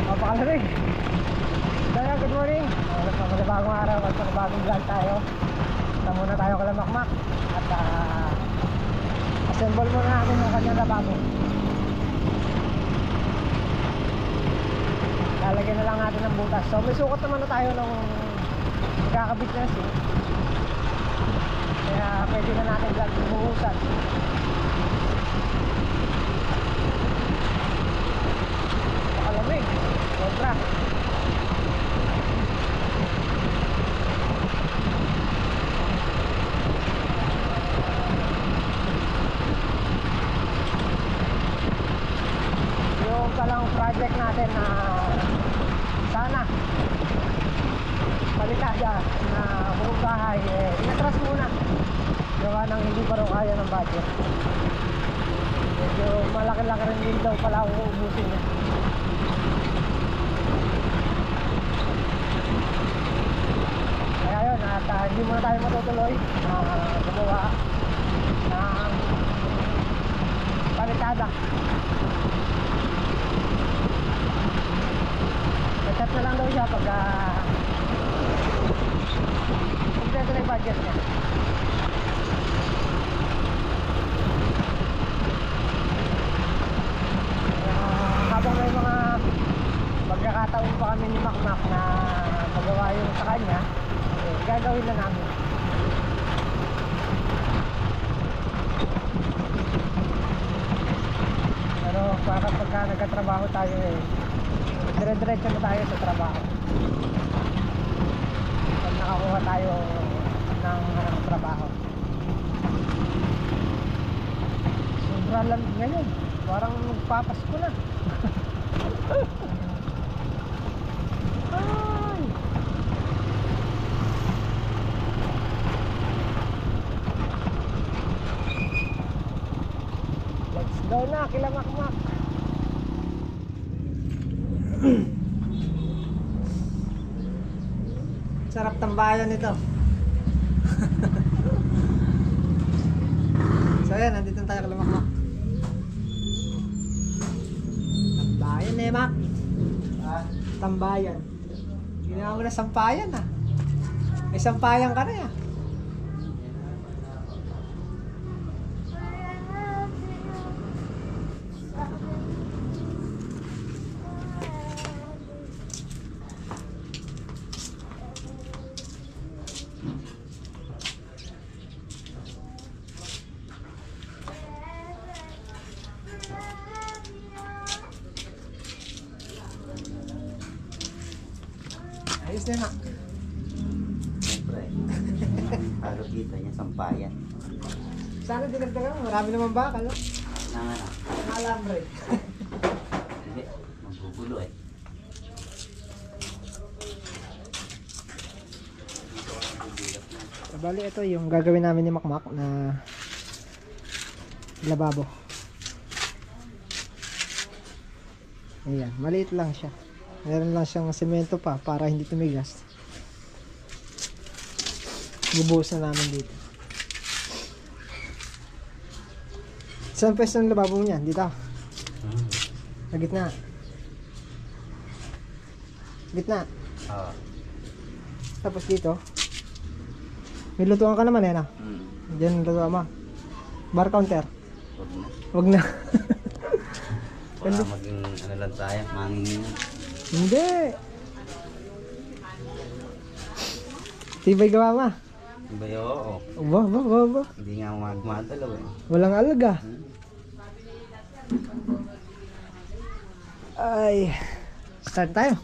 Mapakalamig. Kaya good morning. Magpapalabagong araw, magpapalabagong vlog tayo. Punta muna tayo kala Makmak. At assemble muna natin yung kanyang lababo. Lalagyan na lang natin ng butas. So may sukat naman na tayo ng kakabit na sim. Kaya pwede na natin vlog buhusan. Makalamig. Sobra. Yung palang project natin na sana palitada na buong bahay, inatras muna gawa ng hindi pa rin kaya ng budget. Medyo malaki-laki rin din daw pala ang uubusin niya. Kaya yun, at hindi muna tayo matutuloy na gumawa ng palitada. Chat na lang daw siya pag kompleto na yung budget niya. Habang may mga pagkakataon pa kami ni Makmak na magawa yung sa kanya, gagawin na namin. Pero para pagka nagkatrabaho tayo dire-diretso na tayo sa trabaho. Pag nakakuha tayo ng trabaho. Sobra lang ngayon. Parang magpapasko na. Ay! Let's go na, kila Makmak. Sarap tambayan ito. So ayan, nandito tayo kala Makmak. Tambayan eh, Mak. Tambayan. Ginawa mo na sampayan ah. May sampayan ka na ya. Ayos na nga. Siyempre. Halo kita niya, sampayan. Sana dinagdagan mo. Marami naman bakal. Nangan na. Alambre. Hindi. Magbubulo eh. Bali ito yung gagawin namin ni Makmak na lababo. Ayan. Maliit lang siya. Meron lang siyang semento pa para hindi tumigas. Bubuhos na namin dito. Saan pwesto ng lababo mo yan? Dito? Sa gitna? Gitna? Oo. Tapos dito? May lutuan ka naman eh na? Diyan lutuan mo. Bar counter? Huwag na. Huwag na. Baka maging ano lang tayo, mangingin. Hindi. Tibay gawa ma. Iba yun, oo. Ba. Hindi nga magmadalaw eh. Walang alaga. Ay. Start tayo.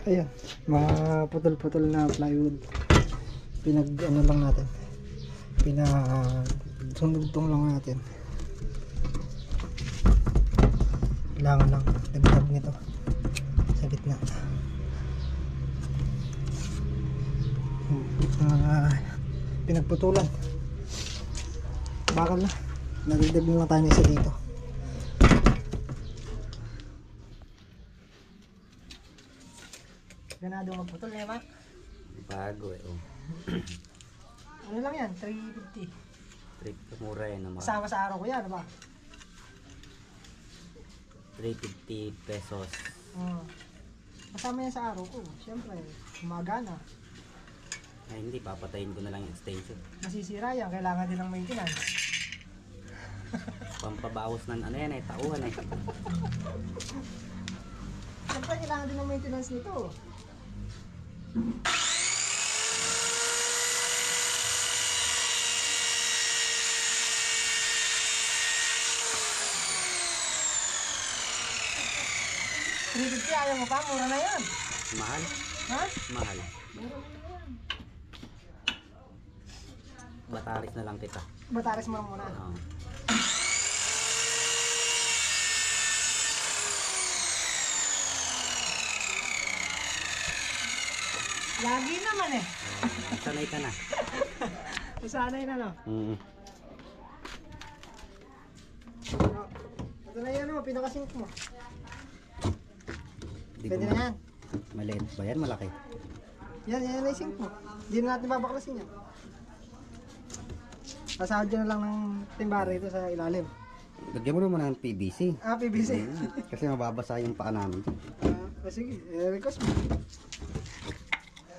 Ayan, maputol-putol na plywood. Pinag ano lang natin. Pinag-sundugtong lang natin. Kailangan lang dagdag nito sa gitna. Pinagputulan. Bakal na. Nadagdag na lang tayo ng isa dito. Ganado magputol niya, Mac? Bago eh. Oh. Ano lang yan? 350. Trip mura yan naman. Kasama sa araw ko yan, ba? 350 pesos. Kasama yan sa araw ko. Siyempre, gumagana. Ay hindi, papatayin ko na lang yung extension. Masisira yan. Kailangan din ng maintenance. Pampabawas ng ano yan eh, tauhan eh. Siyempre, kailangan din ng maintenance nito. $350, ayaw mo pa? Mura na yan. Mahal? Ha? Mahal. Mura na yan. Bataris na lang kita. Bataris mo lang muna. Oo. Lagi naman eh. Sanay ka na. Masanay na, no? Ito na yan, no? Pinakasink mo. Pwede na yan. Maliit ba yan? Malaki? Yan na yung sink mo. Hindi na natin babaklasin yan. Pasahod na lang ng timbara ito sa ilalim. Lagyan mo naman ng PVC. PVC. Kasi mababasa yung paa namin. Sige, request mo.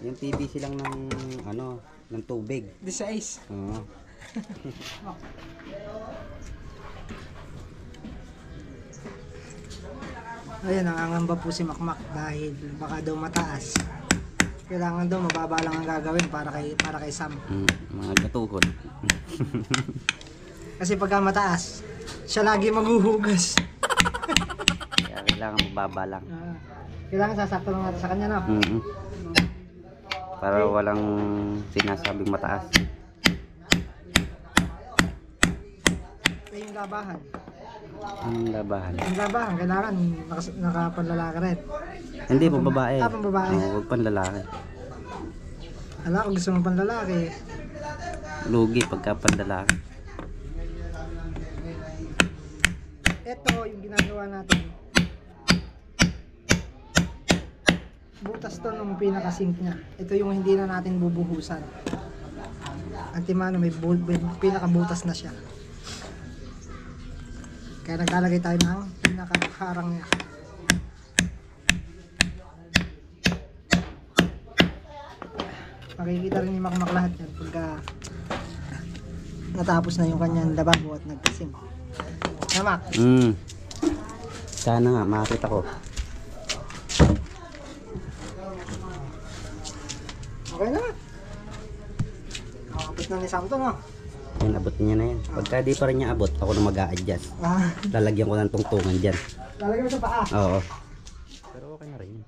Yung PVC lang ng ano, ng tubig. This sa ace. Oo. Ayan, nangangamba po si Makmak dahil baka daw mataas. Kailangan daw mababa lang ang gagawin para kay Sam. Mga gatukod. Kasi pagka mataas, siya lagi maghuhugas. Kaya kailangan mababa lang. Kailangan sasakto lang natin sa kanya, no? Para walang sinasabing mataas. Ito yung labahan. Ang labahan. Yung labahan, kailangan nakapanlalaki rin. Hindi, pambabae. Pambabae. Oo, huwag panlalaki. Ala, kung gusto mong panlalaki. Lugi pagka panlalaki. Ito yung ginagawa natin. Butas to nung pinaka-sink niya. Ito yung hindi na natin bubuhusan. Antimano, may pinaka-butas na siya. Kaya naglalagay tayo ng pinaka-harang niya. Makikita rin ni Makmak lahat yan pagka natapos na yung kanyang lababo at nagkasing. Namak? Sana nga, makakita ko. Okay na. Nakakapit na ni Sam to, no? Yan, abot niya na yan. Pagka di pa rin niya abot, ako na mag-a-adjust. Lalagyan ko ng tungtungan dyan. Lalagyan mo sa paa? Oo. Pero okay na rin.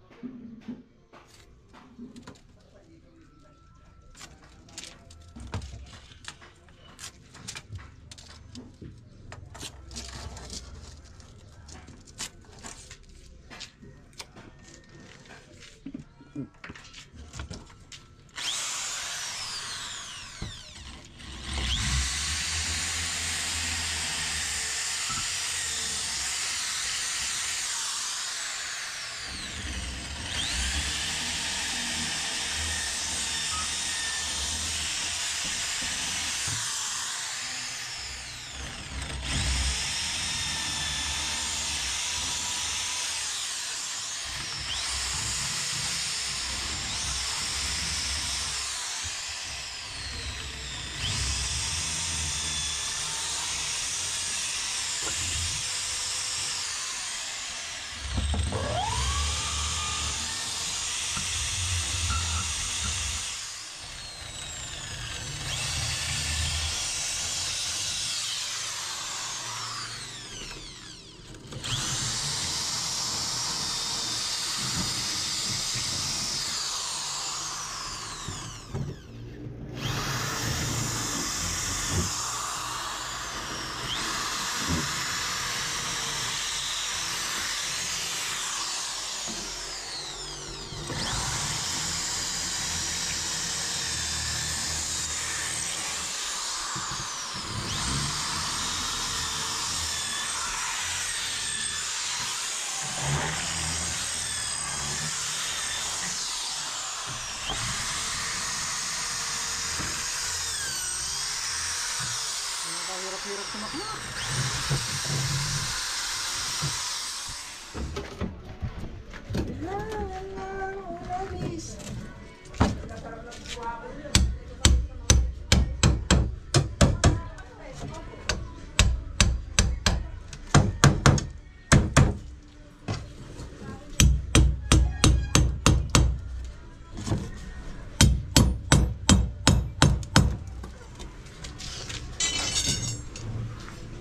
hirap sumakma.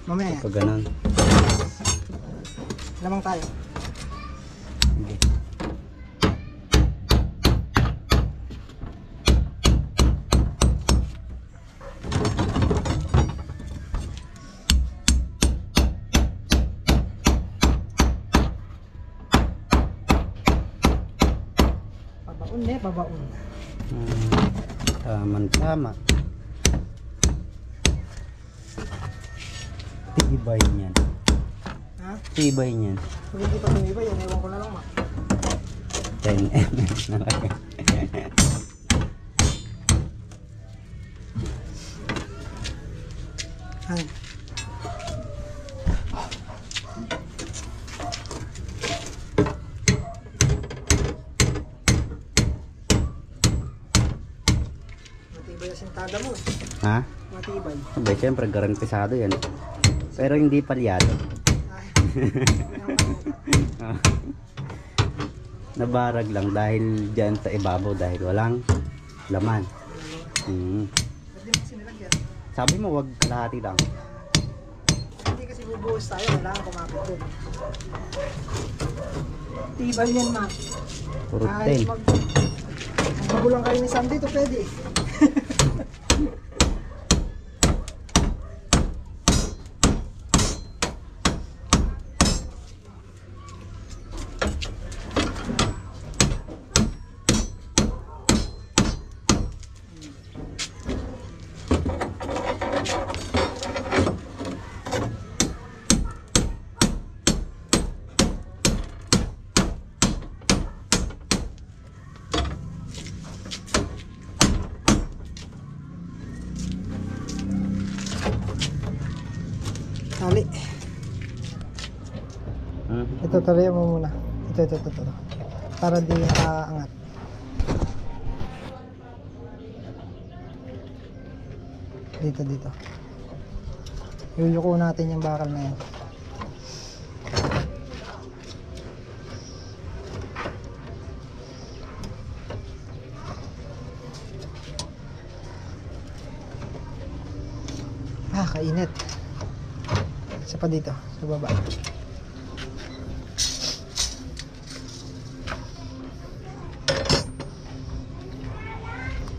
Mamaya, Pag ganun. lamang tayo. Sige. Babaon eh, babaon. Tama. Tibay niyan. Ha? Tibay niyan. Kung hindi pa tumiba, yan ewan ko na lang ma. 10 mm na lang. Ay. Matibay ang sintada mo. Ha? Matibay. Sabay, siyempre garantisado yan. Pero hindi palyado. Ay. Nabarag lang dahil dyan sa ibabaw dahil walang laman. Pwede mo sinilagyan. Sabi mo wag kalahati lang. Hindi kasi bubuhos tayo, kailangan kumapit doon. Tibay yan ma. Puro Kahit 10. magulang kayo ni Sam dito, pwede. Tali. Ito, talihan mo muna. Ito. Para di aangat. Dito. Yuyuko natin yung bakal na yan. Kainit. Isa pa dito, sa baba.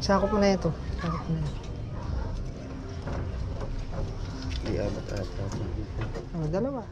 Sakop mo na ito. Sakop mo na ito. Iabot ata. Dalawa.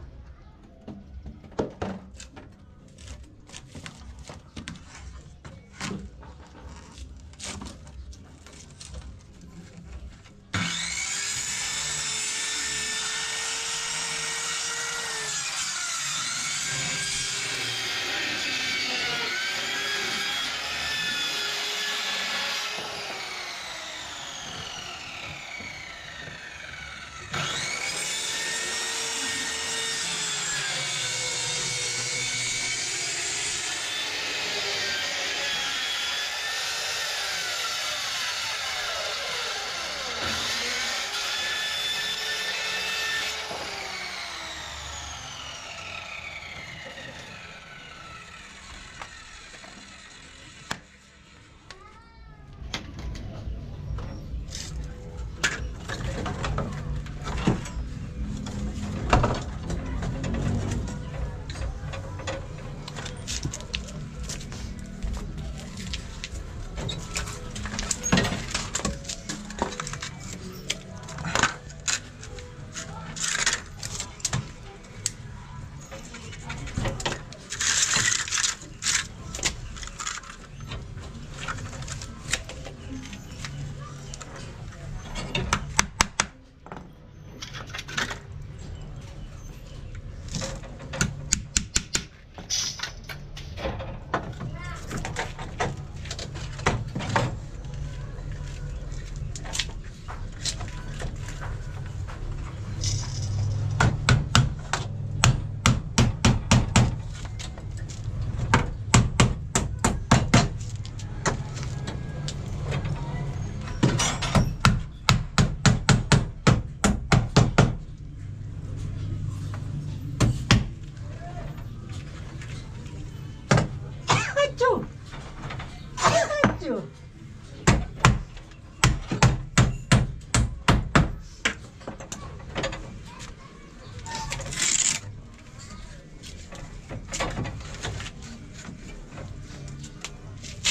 you.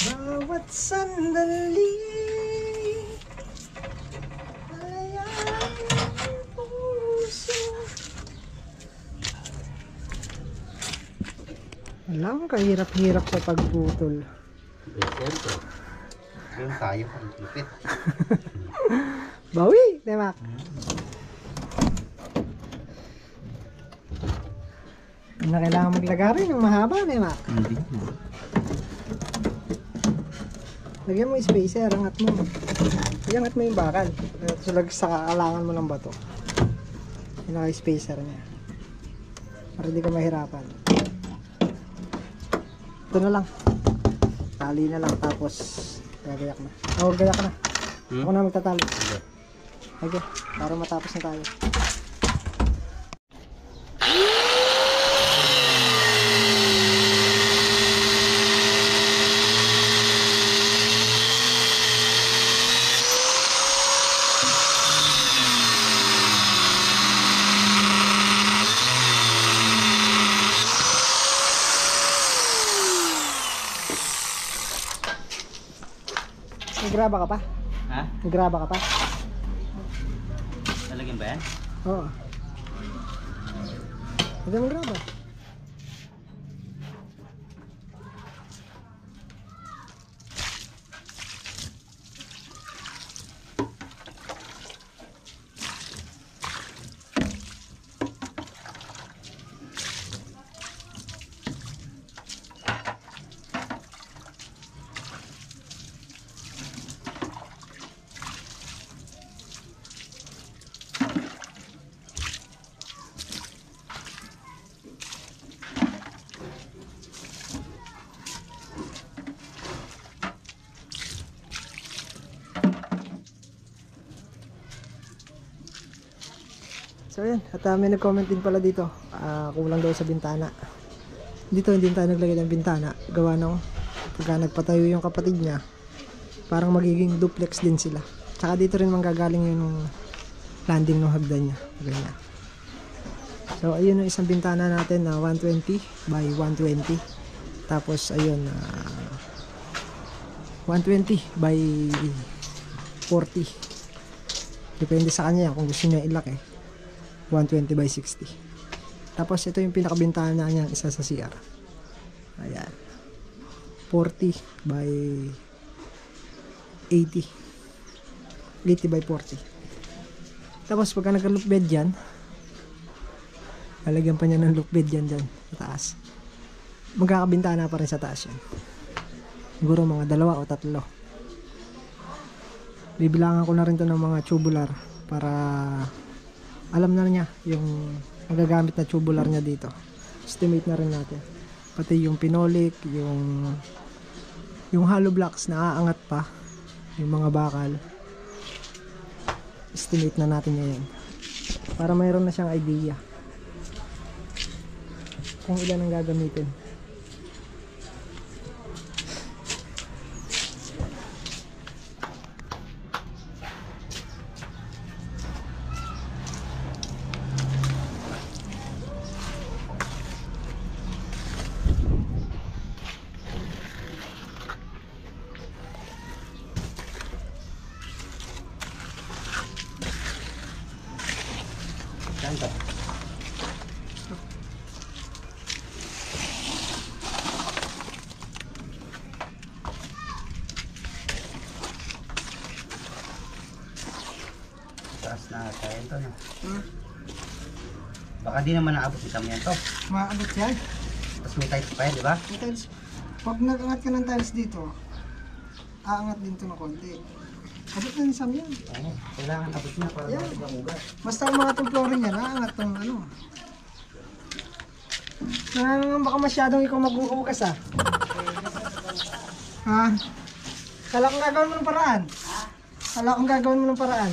Bawat sandali alayan ng puso. Alam, kahirap-hirap sa pagputol. Siyempre. Yung tayo, ang lupit. Bawi, Demak. Na kailangan maglagari ng mahaba, Demak. Hindi. Lagyan mo yung spacer, angat mo. Iangat mo yung bakal. Sulag sa kaalangan mo ng bato. Yung naka-spacer niya. Para di ka mahirapan. Ito na lang. Tali na lang tapos gagayak na. Gayak na. Ako na magtatali. Okay, para matapos na tayo. Nagraba ka pa? Ha? Nagraba ka pa? Talagyan ba yan? Oo. Hindi mo graba. So yan, at may nag-comment din pala dito, kulang daw sa bintana. Dito hindi tayo naglagay ng bintana, gawa ng pagka nagpatayo yung kapatid niya, parang magiging duplex din sila. Tsaka dito rin manggagaling yung landing ng hagdan niya. Ganyan. So ayun yung isang bintana natin na 120 by 120. Tapos ayun, 120 by 40. Depende sa kanya kung gusto niya ilaki. 120 by 60. Tapos ito yung pinakabintana niya, isa sa CR. Ayan. 40 by 80. 80 by 40. Tapos pagka nagka-loop bed dyan, lalagyan pa niya ng loop bed dyan sa taas. Magkakabintana pa rin sa taas yan. Siguro mga 2 o 3. Bibilangan ko na rin to ng mga tubular para alam na niya yung magagamit na tubular niya dito. Estimate na rin natin. Pati yung pinolik, yung hollow blocks na aangat pa, yung mga bakal. Estimate na natin yan. Para mayroon na siyang idea kung ilan ang gagamitin. Saan ka? Taas na tayo ito, no? Baka di naman naabot ni kami yan to. Maabot yan. Tapos may tiles pa yan, di ba? Yung tiles, pag nag-angat ka ng tiles dito, aangat din to ng konti. Abot na nisam yan. Oo, kailangan abot niya para Yan. yeah. Ugat. Basta umangat yung flooring niya, aangat tong ano. Baka masyadong ikaw maghuhugas ah. Ha? Kala kong gagawin mo ng paraan. Kala kong gagawin mo ng paraan.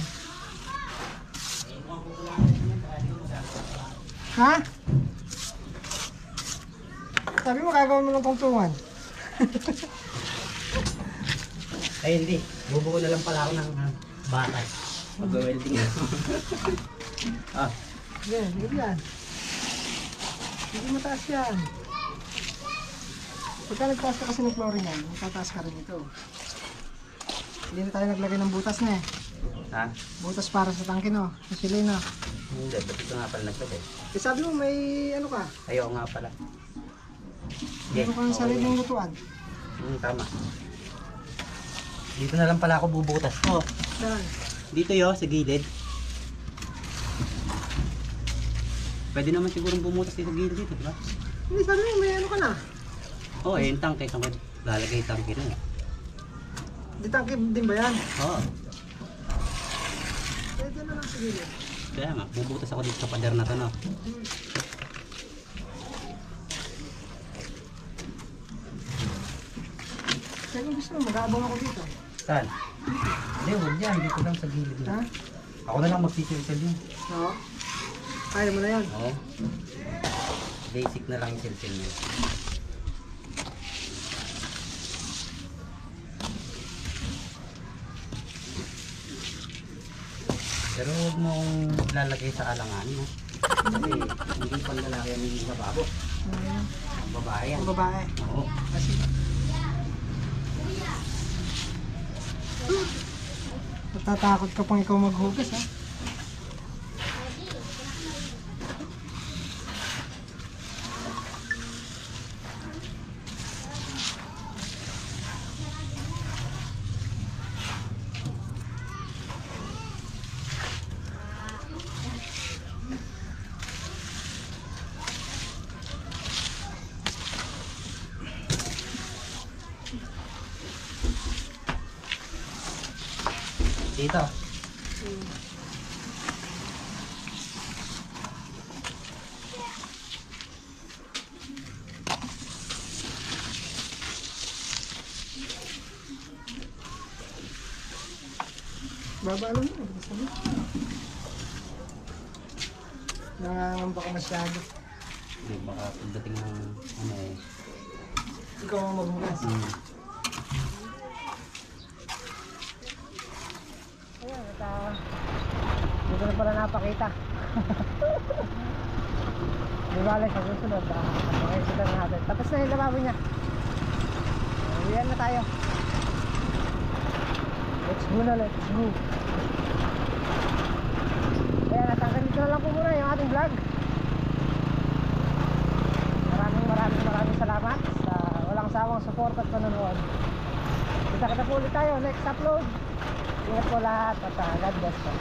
Ha? Sabi mo gagawin mo ng tungtungan. Ay hindi, bubuo na lang pala ako ng batas. Mag-welding na. Ah, Sige, sige yan. Hindi mataas yan. Pagka nagtaas ka kasi ng flooring yan, matataas ka rin ito. Hindi na tayo naglagay ng butas na eh. ha? Butas para sa tangke no, sa silina. Hindi, ba't ito nga pala naglagay? Eh sabi mo may ano ka? Ayaw nga pala. Meron kang sariling lutuan. Tama. Dito na lang pala ako bubutas. Oh, Saan? dito yo, sa gilid. Pwede naman siguro bumutas dito sa gilid dito, di ba? Hindi, sabi mo may ano ka na. Oo, yung tangke. Saan ko lalagay yung tangke na? Di tangke din ba yan? Oo. Pwede na lang sa gilid. Kaya nga, bubutas ako dito sa pader na to, no? Kaya kung gusto mo, mag-aabang ako dito. Saan? Hindi, huwag yan. Dito lang sa gilid. Ha? Ako na lang magsisilsel yun. Oo. Kaya mo na yan. Oo. Basic na lang yung silsil na yun. Pero huwag mo akong lalagay sa alanganin, ha? Kasi hindi pang lalaki ang hindi sa babo. Ang babae yan. Ang babae. Oo. Kasi, natatakot ka pang ikaw maghugas ha? Dito. Baba lang mo. Sabi. Nangangamba ka masyado. Hindi, baka pagdating ng ano eh. Ikaw ang maghugas. Ayan, at dito na pala napakita. Di bale, sa susunod, makikita na natin. Tapos na yung lababo niya. Uwian na tayo. Let's go na, let's go. Ayan, at hanggang dito na lang po muna yung ating vlog. Maraming salamat sa walang sawang support at panonood. Kita-kita po ulit tayo next upload. Ingat po lahat at God bless po.